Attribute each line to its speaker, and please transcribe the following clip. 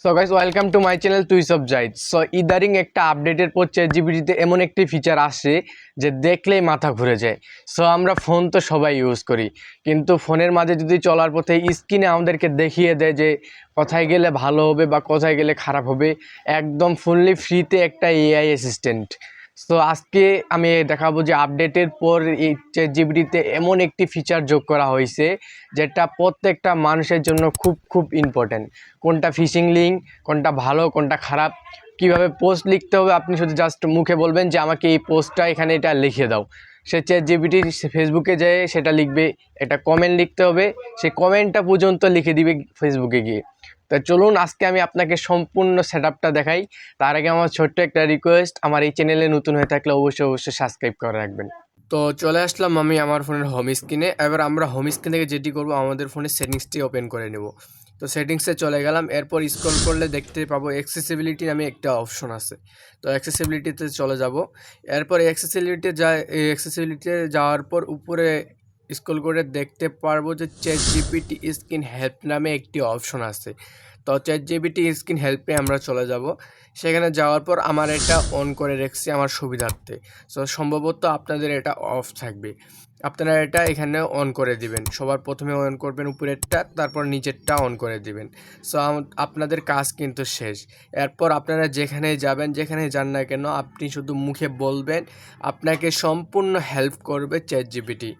Speaker 1: So guys, welcome to my channel twice of Zaid. So ইদারিং একটা আপডেটের পর চ্যাটজিপিটিতে এমন একটি ফিচার আসে যে দেখলেই মাথা ঘুরে যায়। সো আমরা ফোন তো সবাই ইউজ করি, কিন্তু ফোনের মাঝে যদি চলার পথে স্ক্রিনে আমাদেরকে দেখিয়ে দেয় যে কোথায় গেলে ভালো হবে বা কোথায় গেলে খারাপ হবে, একদম ফুললি ফ্রিতে একটা এআই অ্যাসিস্ট্যান্ট। সো আজকে আমি দেখাবো যে আপডেটের পর এই চ্যাটজিপিটিতে এমন একটি ফিচার যোগ করা হয়েছে যেটা প্রত্যেকটা মানুষের জন্য খুব খুব ইম্পর্ট্যান্ট। কোনটা ফিশিং লিঙ্ক, কোনটা ভালো, কোনটা খারাপ, কিভাবে পোস্ট লিখতে হবে, আপনি শুধু জাস্ট মুখে বলবেন যে আমাকে এই পোস্টটা এখানে এটা লিখে দাও, সে চ্যাটজিপিটি ফেসবুকে যেয়ে সেটা লিখবে। একটা কমেন্ট লিখতে হবে, সে কমেন্টটা পর্যন্ত লিখে দিবে ফেসবুকে গিয়ে। তা চলুন আজকে আমি আপনাকে সম্পূর্ণ সেটআপটা দেখাই। তার আগে আমার ছোট্ট একটা রিকোয়েস্ট, আমার এই চ্যানেলে নতুন হয়ে থাকলে অবশ্যই সাবস্ক্রাইব করে রাখবেন। তো চলে আসলাম আমি আমার ফোনের হোম স্ক্রিনে। এবার আমরা হোম স্ক্রিন থেকে যেটি করবো, আমাদের ফোনের সেটিংসটি ওপেন করে নেব। তো সেটিংসে চলে গেলাম, এরপর স্ক্রল করলে দেখতে পাবো অ্যাক্সেসিবিলিটি নামে একটা অপশন আছে। তো অ্যাক্সেসিবিলিটিতে চলে যাব। এরপর অ্যাক্সেসিবিলিটিতে যাওয়ার পর উপরে স্ক্রল করে দেখতে পারবো যে চ্যাটজিপিটি স্ক্রিন হেল্প নামে একটি অপশন আছে। তো চ্যাটজিপিটি স্ক্রিন হেল্পে আমরা চলে যাব। সেখানে যাওয়ার পর আমার এটা অন করে রেখেছি আমার সুবিধার্থে। সো সম্ভবত আপনাদের এটা অফ থাকবে, আপনারা এটা এখানে অন করে দিবেন। সবার প্রথমে অন করবেন উপরেরটা, তারপর নিচেরটা অন করে দিবেন। সো আপনাদের কাজ কিন্তু শেষ। এরপর আপনারা যেখানে যাবেন, যেখানে যান না কেন, আপনি শুধু মুখে বলবেন, আপনাকে সম্পূর্ণ হেল্প করবে চ্যাটজিপিটি।